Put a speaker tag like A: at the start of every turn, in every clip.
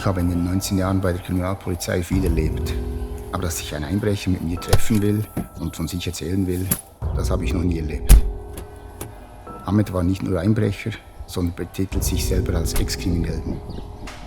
A: habe in den 19 Jahren bei der Kriminalpolizei viel erlebt. Aber dass sich ein Einbrecher mit mir treffen will und von sich erzählen will, das habe ich noch nie erlebt. Ahmed war nicht nur Einbrecher, sondern betitelt sich selber als Ex-Kriminellen.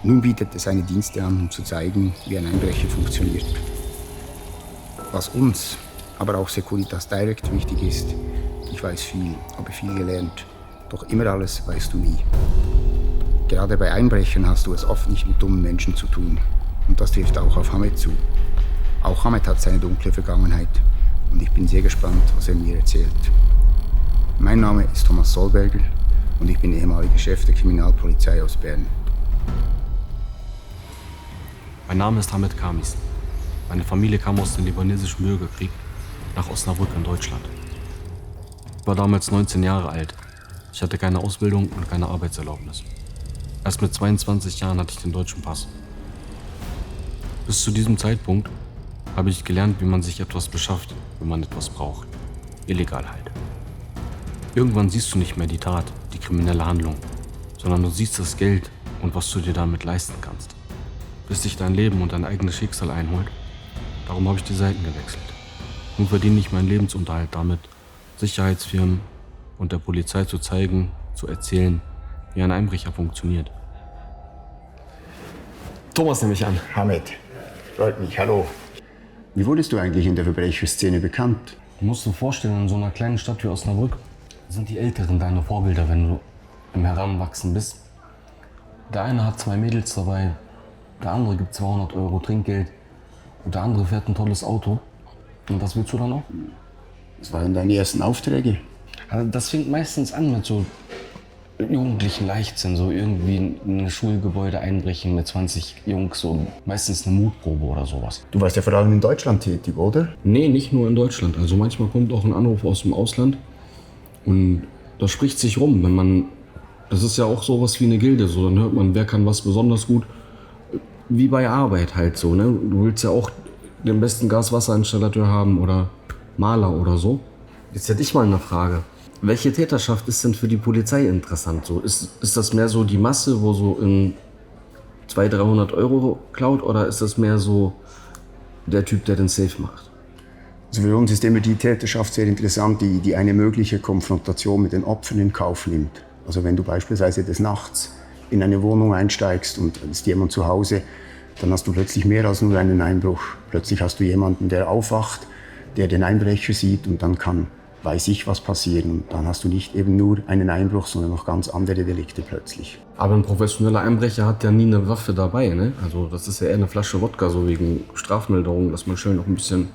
A: Nun bietet er seine Dienste an, um zu zeigen, wie ein Einbrecher funktioniert. Was uns, aber auch Securitas Direct wichtig ist, ich weiß viel, habe viel gelernt, doch immer alles weißt du nie. Gerade bei Einbrechern hast du es oft nicht mit dummen Menschen zu tun. Und das trifft auch auf Ahmed zu. Auch Ahmed hat seine dunkle Vergangenheit. Und ich bin sehr gespannt, was er mir erzählt. Mein Name ist Thomas Solberger und ich bin ehemaliger Chef der Kriminalpolizei aus Bern.
B: Mein Name ist Hamed Kamis. Meine Familie kam aus dem libanesischen Bürgerkrieg nach Osnabrück in Deutschland. Ich war damals 19 Jahre alt. Ich hatte keine Ausbildung und keine Arbeitserlaubnis. Erst mit 22 Jahren hatte ich den deutschen Pass. Bis zu diesem Zeitpunkt habe ich gelernt, wie man sich etwas beschafft, wenn man etwas braucht. Illegal halt. Irgendwann siehst du nicht mehr die Tat, die kriminelle Handlung, sondern du siehst das Geld und was du dir damit leisten kannst. Bis dich dein Leben und dein eigenes Schicksal einholt. Darum habe ich die Seiten gewechselt. Nun verdiene ich meinen Lebensunterhalt damit, Sicherheitsfirmen und der Polizei zu zeigen, zu erzählen, wie ein Einbrecher funktioniert.
C: Thomas nehme ich an.
A: Hamed, freut mich, hallo. Wie wurdest du eigentlich in der Verbrecherszene bekannt?
B: Du musst dir vorstellen, in so einer kleinen Stadt wie Osnabrück sind die Älteren deine Vorbilder, wenn du im Heranwachsen bist. Der eine hat 2 Mädels dabei, der andere gibt 200 € Trinkgeld und der andere fährt ein tolles Auto. Und das willst du dann auch?
A: Was waren deine ersten Aufträge?
B: Also das fängt meistens an mit so jugendlichen Leichtsinn, so irgendwie in ein Schulgebäude einbrechen mit 20 Jungs, so meistens eine Mutprobe oder sowas.
A: Du warst ja vor allem in Deutschland tätig, oder?
B: Nee, nicht nur in Deutschland. Also manchmal kommt auch ein Anruf aus dem Ausland und das spricht sich rum, wenn man, das ist ja auch sowas wie eine Gilde, so dann hört man, wer kann was besonders gut, wie bei Arbeit halt so, ne? Du willst ja auch den besten Gaswasserinstallateur haben oder Maler oder so. Jetzt hätte ich mal eine Frage. Welche Täterschaft ist denn für die Polizei interessant? So, ist das mehr so die Masse, wo so in 200-300 € klaut, oder ist das mehr so der Typ, der den Safe macht?
A: Also für uns ist immer die Täterschaft sehr interessant, die eine mögliche Konfrontation mit den Opfern in Kauf nimmt. Also wenn du beispielsweise des Nachts in eine Wohnung einsteigst und ist jemand zu Hause, dann hast du plötzlich mehr als nur einen Einbruch. Plötzlich hast du jemanden, der aufwacht, der den Einbrecher sieht, und dann kann, weiß ich, was passieren. Und dann hast du nicht eben nur einen Einbruch, sondern noch ganz andere Delikte plötzlich.
B: Aber ein professioneller Einbrecher hat ja nie eine Waffe dabei, ne? Also das ist ja eher eine Flasche Wodka, so wegen Strafmilderung, dass man schön noch ein bisschen...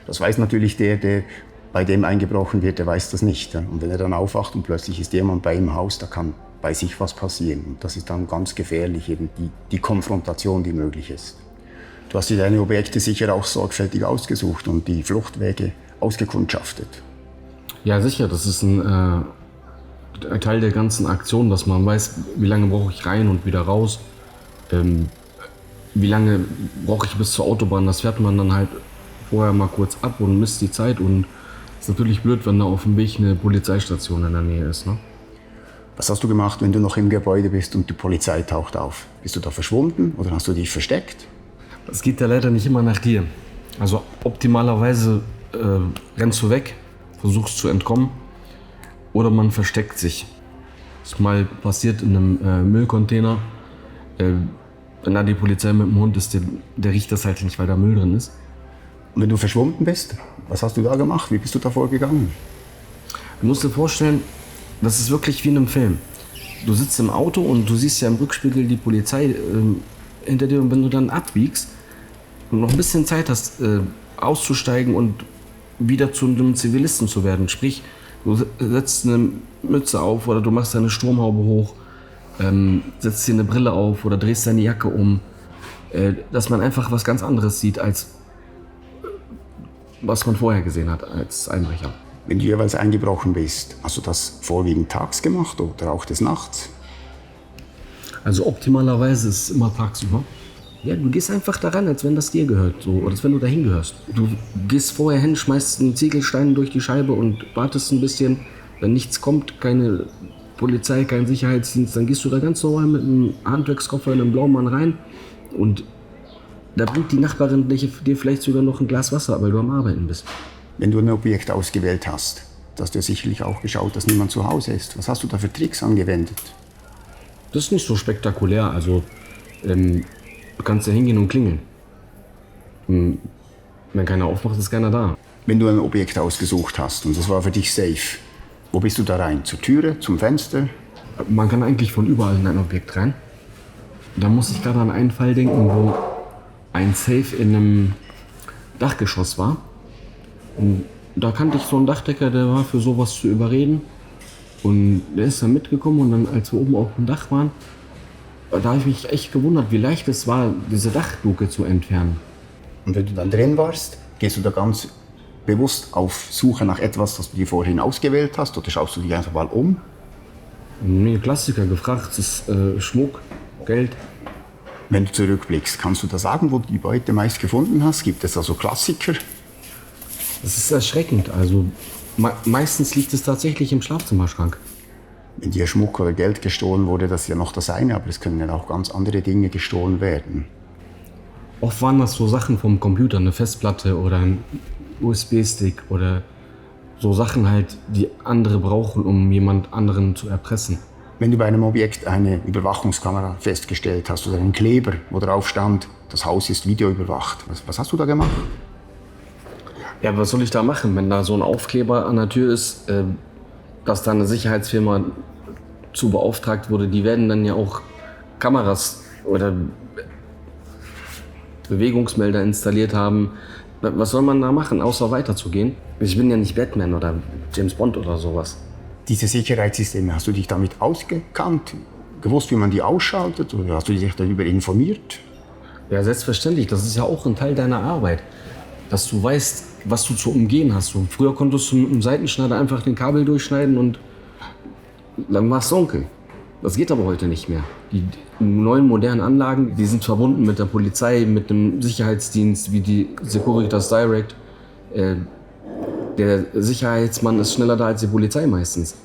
A: Das weiß natürlich der bei dem eingebrochen wird, der weiß das nicht. Und wenn er dann aufwacht und plötzlich ist jemand bei ihm im Haus, da kann bei sich was passieren. Und das ist dann ganz gefährlich, eben die Konfrontation, die möglich ist. Du hast dir deine Objekte sicher auch sorgfältig ausgesucht und die Fluchtwege ausgekundschaftet.
B: Ja, sicher, das ist ein Teil der ganzen Aktion, dass man weiß, wie lange brauche ich rein und wieder raus. Wie lange brauche ich bis zur Autobahn, das fährt man dann halt vorher mal kurz ab und misst die Zeit. Und ist natürlich blöd, wenn da auf dem Weg eine Polizeistation in der Nähe ist, ne?
A: Was hast du gemacht, wenn du noch im Gebäude bist und die Polizei taucht auf? Bist du da verschwunden oder hast du dich versteckt?
B: Das geht ja leider nicht immer nach dir. Also optimalerweise rennst du weg, versuchst zu entkommen oder man versteckt sich. Das ist mal passiert in einem Müllcontainer. Wenn da die Polizei mit dem Hund ist, der riecht das halt nicht, weil da Müll drin ist.
A: Und wenn du verschwunden bist, was hast du da gemacht? Wie bist du da vorgegangen?
B: Du musst dir vorstellen, das ist wirklich wie in einem Film. Du sitzt im Auto und du siehst ja im Rückspiegel die Polizei hinter dir, und wenn du dann abbiegst und noch ein bisschen Zeit hast, auszusteigen und wieder zu einem Zivilisten zu werden, sprich, du setzt eine Mütze auf oder du machst deine Sturmhaube hoch, setzt dir eine Brille auf oder drehst deine Jacke um, dass man einfach was ganz anderes sieht, als was man vorher gesehen hat als Einbrecher.
A: Wenn du jeweils eingebrochen bist, hast du das vorwiegend tags gemacht oder auch des Nachts?
B: Also optimalerweise ist es immer tagsüber. Ja, du gehst einfach daran, als wenn das dir gehört, so, oder als wenn du dahin gehörst. Du gehst vorher hin, schmeißt einen Ziegelstein durch die Scheibe und wartest ein bisschen. Wenn nichts kommt, keine
C: Polizei, kein Sicherheitsdienst, dann gehst du da ganz normal mit einem Handwerkskoffer in einem Blaumann rein und da bringt die Nachbarin dir vielleicht sogar noch ein Glas Wasser, weil du am Arbeiten bist.
A: Wenn du ein Objekt ausgewählt hast, hast du sicherlich auch geschaut, dass niemand zu Hause ist. Was hast du da für Tricks angewendet?
C: Das ist nicht so spektakulär, also du kannst ja hingehen und klingeln. Wenn keiner aufmacht, ist keiner da.
A: Wenn du ein Objekt ausgesucht hast und das war für dich safe, wo bist du da rein? Zur Türe, zum Fenster?
C: Man kann eigentlich von überall in ein Objekt rein. Da muss ich gerade an einen Fall denken, wo ein Safe in einem Dachgeschoss war. Und da kannte ich so einen Dachdecker, der war für sowas zu überreden. Und der ist dann mitgekommen und dann, als wir oben auf dem Dach waren, da habe ich mich echt gewundert, wie leicht es war, diese Dachluke zu entfernen.
A: Und wenn du dann drin warst, gehst du da ganz bewusst auf Suche nach etwas, das du dir vorhin ausgewählt hast, oder schaust du dich einfach mal um?
C: Nee, Klassiker gefragt, das ist Schmuck, Geld.
A: Wenn du zurückblickst, kannst du da sagen, wo du die Beute meist gefunden hast? Gibt es also Klassiker?
C: Das ist erschreckend, also meistens liegt es tatsächlich im Schlafzimmerschrank.
A: Wenn dir Schmuck oder Geld gestohlen wurde, das ist ja noch das eine, aber es können ja auch ganz andere Dinge gestohlen werden.
C: Oft waren das so Sachen vom Computer, eine Festplatte oder ein USB-Stick oder so Sachen halt, die andere brauchen, um jemand anderen zu erpressen.
A: Wenn du bei einem Objekt eine Überwachungskamera festgestellt hast oder einen Kleber, wo drauf stand, das Haus ist videoüberwacht, was hast du da gemacht?
C: Ja, was soll ich da machen, wenn da so ein Aufkleber an der Tür ist, dass da eine Sicherheitsfirma zu beauftragt wurde, die werden dann ja auch Kameras oder Bewegungsmelder installiert haben. Was soll man da machen, außer weiterzugehen? Ich bin ja nicht Batman oder James Bond oder sowas.
A: Diese Sicherheitssysteme, hast du dich damit ausgekannt? Gewusst, wie man die ausschaltet? Oder hast du dich darüber informiert?
C: Ja, selbstverständlich. Das ist ja auch ein Teil deiner Arbeit. Dass du weißt, was du zu umgehen hast. Und früher konntest du mit einem Seitenschneider einfach den Kabel durchschneiden und dann war es dunkel. Das geht aber heute nicht mehr. Die neuen modernen Anlagen, die sind verbunden mit der Polizei, mit einem Sicherheitsdienst wie die Securitas Direct. Der Sicherheitsmann ist schneller da als die Polizei meistens.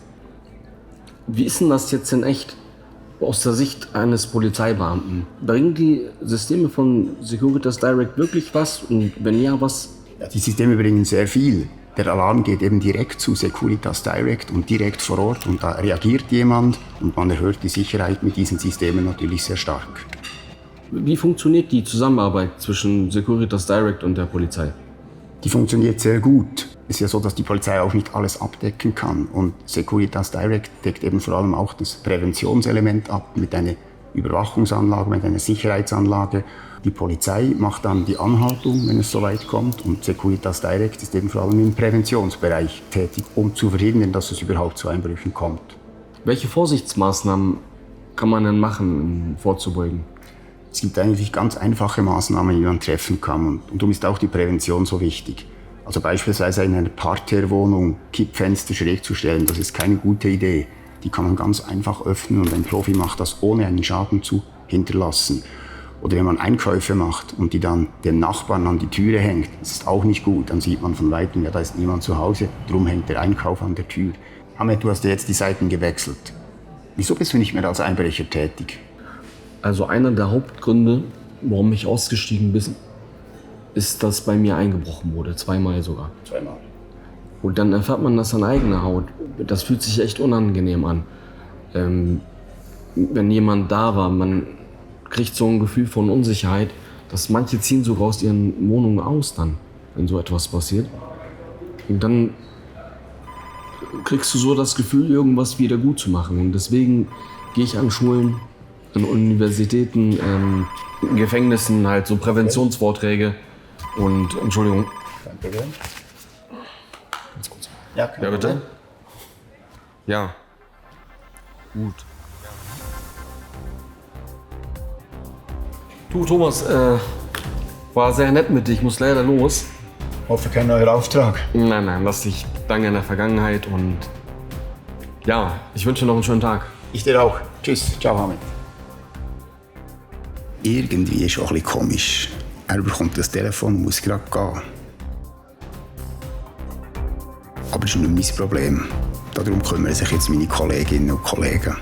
C: Wie ist denn das jetzt in echt aus der Sicht eines Polizeibeamten? Bringen die Systeme von Securitas Direct wirklich was? Und wenn ja, was?
A: Ja, die Systeme bringen sehr viel. Der Alarm geht eben direkt zu Securitas Direct und direkt vor Ort und da reagiert jemand und man erhöht die Sicherheit mit diesen Systemen natürlich sehr stark.
C: Wie funktioniert die Zusammenarbeit zwischen Securitas Direct und der Polizei?
A: Die funktioniert sehr gut. Es ist ja so, dass die Polizei auch nicht alles abdecken kann. Und Securitas Direct deckt eben vor allem auch das Präventionselement ab mit einer Überwachungsanlage, mit einer Sicherheitsanlage. Die Polizei macht dann die Anhaltung, wenn es soweit kommt. Und Securitas Direct ist eben vor allem im Präventionsbereich tätig, um zu verhindern, dass es überhaupt zu Einbrüchen kommt.
C: Welche Vorsichtsmaßnahmen kann man denn machen, um vorzubeugen?
A: Es gibt eigentlich ganz einfache Maßnahmen, die man treffen kann. Und darum ist auch die Prävention so wichtig. Also beispielsweise in einer Parterrewohnung Kippfenster schräg zu stellen, das ist keine gute Idee. Die kann man ganz einfach öffnen und ein Profi macht das, ohne einen Schaden zu hinterlassen. Oder wenn man Einkäufe macht und die dann den Nachbarn an die Türe hängt, das ist auch nicht gut. Dann sieht man von Weitem, ja, da ist niemand zu Hause, darum hängt der Einkauf an der Tür. Ahmed, du hast ja jetzt die Seiten gewechselt. Wieso bist du nicht mehr als Einbrecher tätig?
C: Also einer der Hauptgründe, warum ich ausgestiegen bin, ist, dass bei mir eingebrochen wurde. 2-mal sogar.
A: 2-mal.
C: Und dann erfährt man das an eigener Haut. Das fühlt sich echt unangenehm an. Wenn jemand da war, man kriegt so ein Gefühl von Unsicherheit, dass manche ziehen sogar aus ihren Wohnungen aus dann, wenn so etwas passiert. Und dann kriegst du so das Gefühl, irgendwas wieder gut zu machen. Und deswegen gehe ich an Schulen, an Universitäten, in Gefängnissen halt so Präventionsvorträge und Entschuldigung.
A: Kein Problem.
C: Ganz kurz.
A: Ja, kein
C: Ja, bitte?
A: Problem.
C: Ja. Gut. Du, Thomas, war sehr nett mit dir. Ich muss leider los.
A: Hoffe, kein neuer Auftrag.
C: Nein, lass dich. Danke in der Vergangenheit und ja, ich wünsche dir noch einen schönen Tag.
A: Ich dir auch. Tschüss. Ciao, Hamid. Irgendwie ist es auch ein bisschen komisch. Er bekommt das Telefon und muss gerade gehen. Aber das ist nicht mein Problem. Darum kümmern sich jetzt meine Kolleginnen und Kollegen.